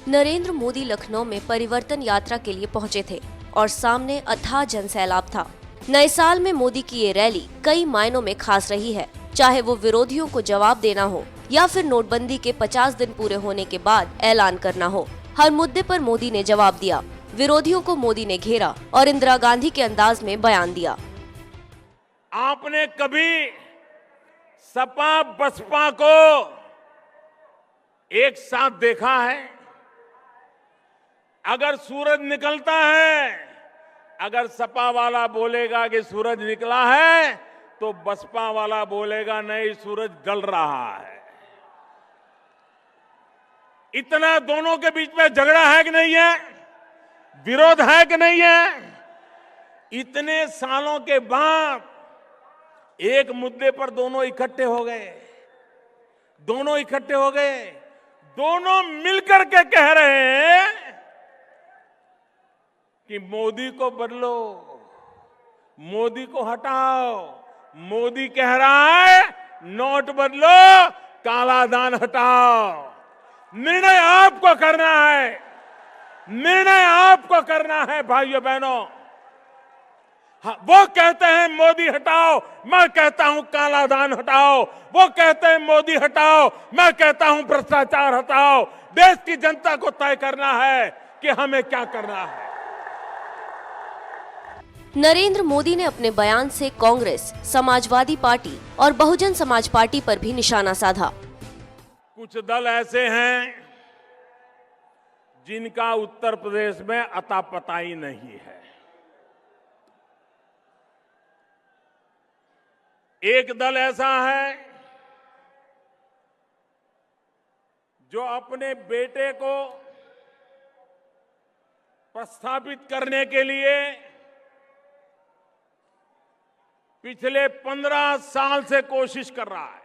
नरेंद्र मोदी लखनऊ में परिवर्तन यात्रा के लिए पहुंचे थे और सामने अथाह जनसैलाब था। नए साल में मोदी की ये रैली कई मायनों में खास रही है, चाहे वो विरोधियों को जवाब देना हो या फिर नोटबंदी के 50 दिन पूरे होने के बाद ऐलान करना हो। हर मुद्दे पर मोदी ने जवाब दिया। विरोधियों को मोदी ने घेरा और इंदिरा गांधी के अंदाज में बयान दिया। आपने कभी सपा बसपा को एक साथ देखा है? अगर सूरज निकलता है, अगर सपा वाला बोलेगा कि सूरज निकला है, तो बसपा वाला बोलेगा नहीं, सूरज ढल रहा है। इतना दोनों के बीच में झगड़ा है कि नहीं है? विरोध है कि नहीं है? इतने सालों के बाद एक मुद्दे पर दोनों इकट्ठे हो गए। दोनों मिलकर के कह रहे हैं कि मोदी को बदलो, मोदी को हटाओ। मोदी कह रहा है नोट बदलो, काला धन हटाओ। निर्णय आपको करना है, निर्णय आपको करना है भाइयों बहनों। वो कहते हैं मोदी हटाओ, मैं कहता हूं काला धन हटाओ। वो कहते हैं मोदी हटाओ, मैं कहता हूं भ्रष्टाचार हटाओ। देश की जनता को तय करना है कि हमें क्या करना है। नरेंद्र मोदी ने अपने बयान से कांग्रेस, समाजवादी पार्टी और बहुजन समाज पार्टी पर भी निशाना साधा। कुछ दल ऐसे हैं जिनका उत्तर प्रदेश में अता पता ही नहीं है। एक दल ऐसा है जो अपने बेटे को प्रस्थापित करने के लिए पिछले 15 साल से कोशिश कर रहा है,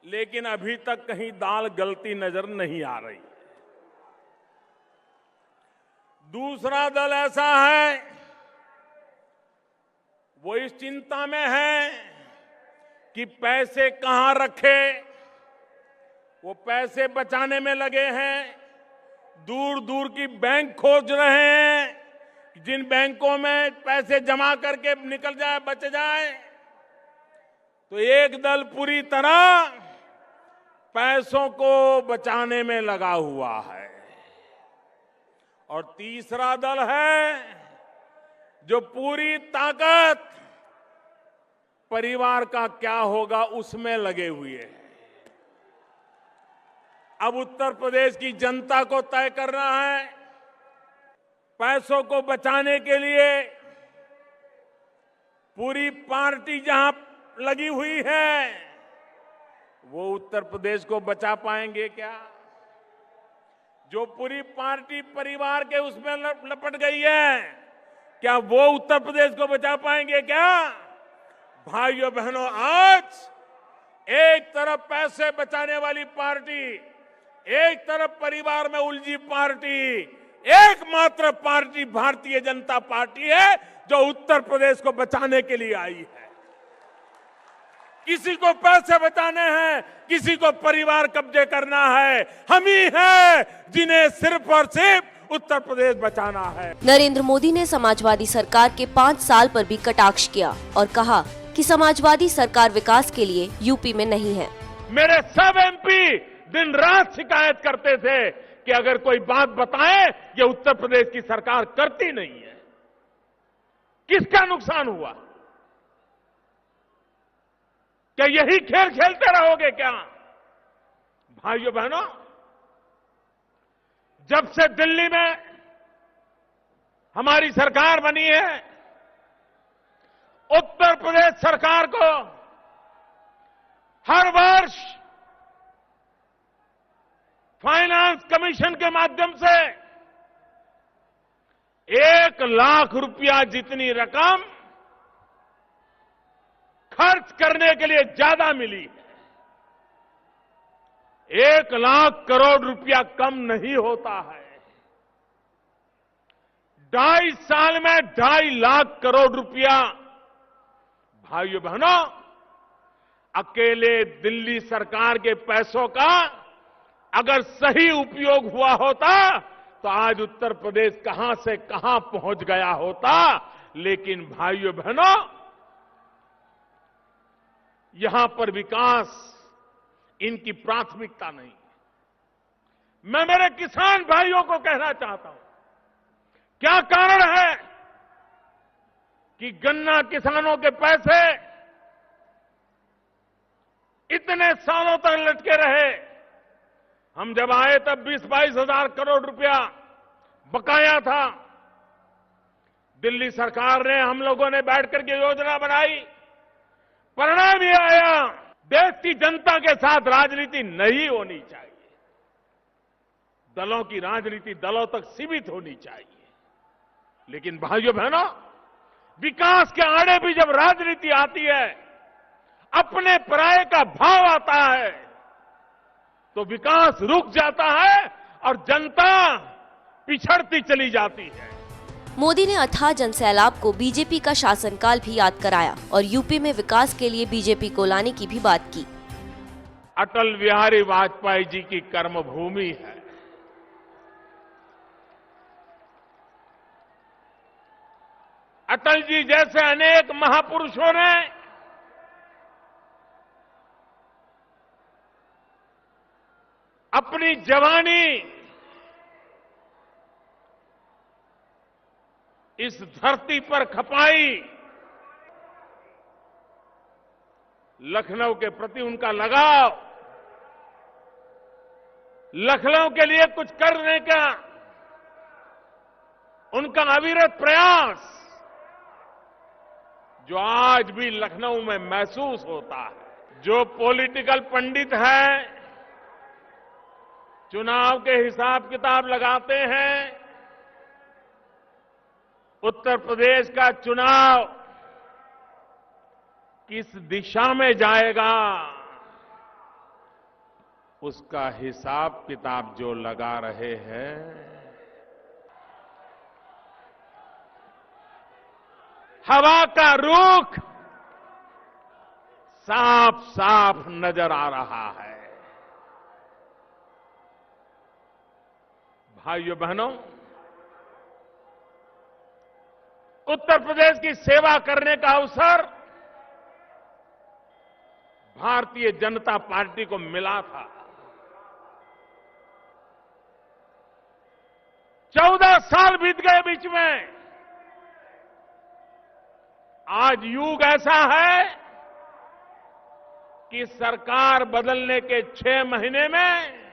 लेकिन अभी तक कहीं दाल गलती नजर नहीं आ रही। दूसरा दल ऐसा है, वो इस चिंता में है कि पैसे कहां रखे। वो पैसे बचाने में लगे हैं। दूर दूर की बैंक खोज रहे हैं, जिन बैंकों में पैसे जमा करके निकल जाए, बच जाए। तो एक दल पूरी तरह पैसों को बचाने में लगा हुआ है और तीसरा दल है जो पूरी ताकत परिवार का क्या होगा उसमें लगे हुए हैं। अब उत्तर प्रदेश की जनता को तय करना है। पैसों को बचाने के लिए पूरी पार्टी जहां लगी हुई है, वो उत्तर प्रदेश को बचा पाएंगे क्या? जो पूरी पार्टी परिवार के उसमें लपट गई है, क्या वो उत्तर प्रदेश को बचा पाएंगे क्या? भाइयों बहनों, आज एक तरफ पैसे बचाने वाली पार्टी, एक तरफ परिवार में उलझी पार्टी, एकमात्र पार्टी भारतीय जनता पार्टी है जो उत्तर प्रदेश को बचाने के लिए आई है। किसी को पैसे बचाने हैं, किसी को परिवार कब्जे करना है। हम ही हैं जिन्हें सिर्फ और सिर्फ उत्तर प्रदेश बचाना है। नरेंद्र मोदी ने समाजवादी सरकार के 5 साल पर भी कटाक्ष किया और कहा कि समाजवादी सरकार विकास के लिए यूपी में नहीं है। मेरे सब एमपी दिन रात शिकायत करते थे कि अगर कोई बात बताए, ये उत्तर प्रदेश की सरकार करती नहीं है। किसका नुकसान हुआ? क्या यही खेल खेलते रहोगे क्या? भाइयों बहनों, जब से दिल्ली में हमारी सरकार बनी है, उत्तर प्रदेश सरकार को हर वर्ष फाइनेंस कमीशन के माध्यम से 1 लाख रुपया जितनी रकम खर्च करने के लिए ज्यादा मिली है। 1 लाख करोड़ रुपया कम नहीं होता है। 2.5 साल में 2.5 लाख करोड़ रुपया, भाइयों बहनों, अकेले दिल्ली सरकार के पैसों का अगर सही उपयोग हुआ होता तो आज उत्तर प्रदेश कहां से कहां पहुंच गया होता। लेकिन भाइयों बहनों, यहां पर विकास इनकी प्राथमिकता नहीं। मैं मेरे किसान भाइयों को कहना चाहता हूं, क्या कारण है कि गन्ना किसानों के पैसे इतने सालों तक लटके रहे। हम जब आए तब 20-22 हजार करोड़ रुपया बकाया था। दिल्ली सरकार ने, हम लोगों ने बैठ करके योजना बनाई, परिणाम ये आया, देश की जनता के साथ राजनीति नहीं होनी चाहिए। दलों की राजनीति दलों तक सीमित होनी चाहिए। लेकिन भाइयों बहनों, विकास के आड़े भी जब राजनीति आती है, अपने पराये का भाव आता है, तो विकास रुक जाता है और जनता पिछड़ती चली जाती है। मोदी ने अथाह जनसैलाब को बीजेपी का शासनकाल भी याद कराया और यूपी में विकास के लिए बीजेपी को लाने की भी बात की। अटल बिहारी वाजपेयी जी की कर्मभूमि है। अटल जी जैसे अनेक महापुरुषों ने अपनी जवानी इस धरती पर खपाई। लखनऊ के प्रति उनका लगाव, लखनऊ के लिए कुछ करने का उनका अविरत प्रयास, जो आज भी लखनऊ में महसूस होता है। जो पॉलिटिकल पंडित हैं, चुनाव के हिसाब किताब लगाते हैं, उत्तर प्रदेश का चुनाव किस दिशा में जाएगा, उसका हिसाब किताब जो लगा रहे हैं, हवा का रुख साफ साफ नजर आ रहा है। भाइयों बहनों, उत्तर प्रदेश की सेवा करने का अवसर भारतीय जनता पार्टी को मिला था। 14 साल बीत गए बीच में। आज युग ऐसा है कि सरकार बदलने के 6 महीने में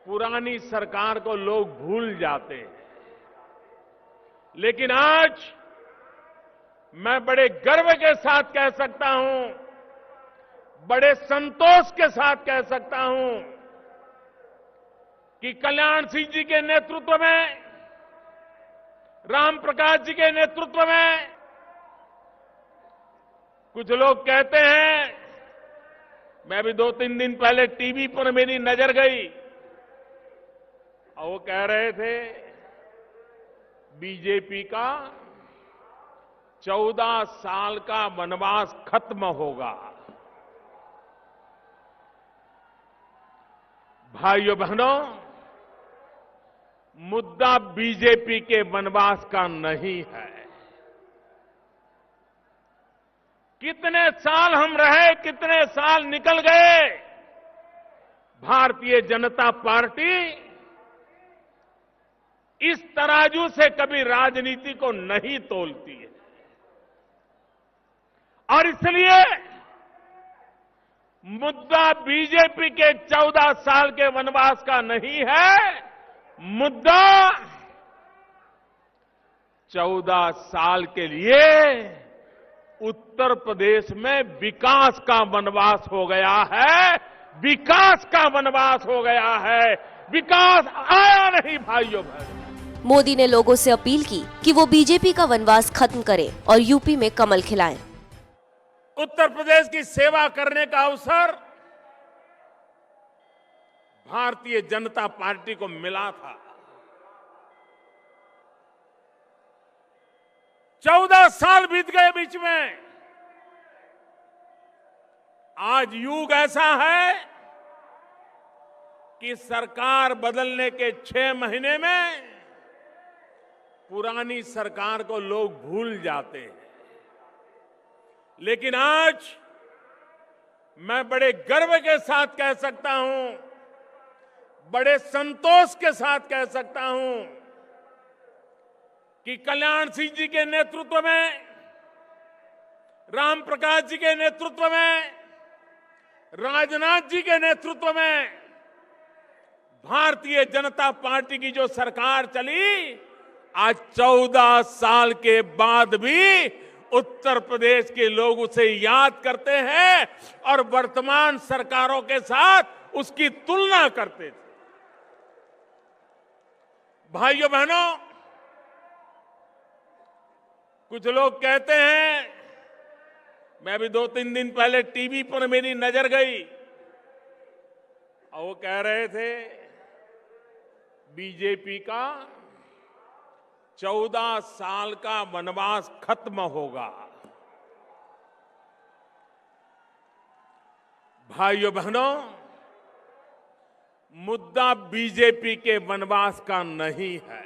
पुरानी सरकार को लोग भूल जाते हैं। लेकिन आज मैं बड़े गर्व के साथ कह सकता हूं, बड़े संतोष के साथ कह सकता हूं कि कल्याण सिंह जी के नेतृत्व में, राम प्रकाश जी के नेतृत्व में, कुछ लोग कहते हैं, मैं भी 2-3 दिन पहले टीवी पर मेरी नजर गई और वो कह रहे थे बीजेपी का 14 साल का वनवास खत्म होगा। भाइयों बहनों, मुद्दा बीजेपी के वनवास का नहीं है। कितने साल हम रहे, कितने साल निकल गए, भारतीय जनता पार्टी इस तराजू से कभी राजनीति को नहीं तोलती है। और इसलिए मुद्दा बीजेपी के 14 साल के वनवास का नहीं है, मुद्दा 14 साल के लिए उत्तर प्रदेश में विकास का वनवास हो गया है। विकास का वनवास हो गया है, विकास आया नहीं। भाइयों बहनों, मोदी ने लोगों से अपील की कि वो बीजेपी का वनवास खत्म करें और यूपी में कमल खिलाएं। उत्तर प्रदेश की सेवा करने का अवसर भारतीय जनता पार्टी को मिला था। 14 साल बीत गए बीच में। आज युग ऐसा है कि सरकार बदलने के 6 महीने में पुरानी सरकार को लोग भूल जाते हैं। लेकिन आज मैं बड़े गर्व के साथ कह सकता हूं, बड़े संतोष के साथ कह सकता हूं कि कल्याण सिंह जी के नेतृत्व में, राम प्रकाश जी के नेतृत्व में, राजनाथ जी के नेतृत्व में भारतीय जनता पार्टी की जो सरकार चली, आज 14 साल के बाद भी उत्तर प्रदेश के लोग उसे याद करते हैं और वर्तमान सरकारों के साथ उसकी तुलना करते थे। भाइयों बहनों, कुछ लोग कहते हैं, मैं अभी 2-3 दिन पहले टीवी पर मेरी नजर गई और वो कह रहे थे बीजेपी का 14 साल का वनवास खत्म होगा। भाइयों बहनों, मुद्दा बीजेपी के वनवास का नहीं है।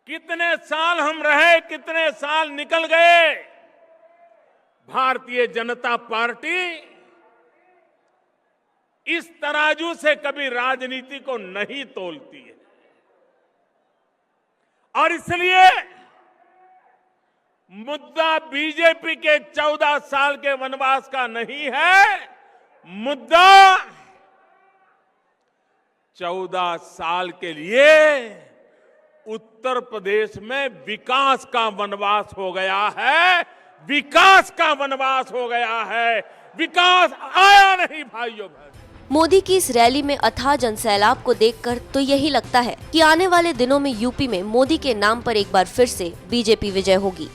कितने साल हम रहे, कितने साल निकल गए, भारतीय जनता पार्टी इस तराजू से कभी राजनीति को नहीं तोलती है और इसलिए मुद्दा बीजेपी के 14 साल के वनवास का नहीं है, मुद्दा 14 साल के लिए उत्तर प्रदेश में विकास का वनवास हो गया है। विकास का वनवास हो गया है, विकास आया नहीं भाइयों बहनों। मोदी की इस रैली में अथाह जनसैलाब को देखकर तो यही लगता है कि आने वाले दिनों में यूपी में मोदी के नाम पर एक बार फिर से बीजेपी विजय होगी।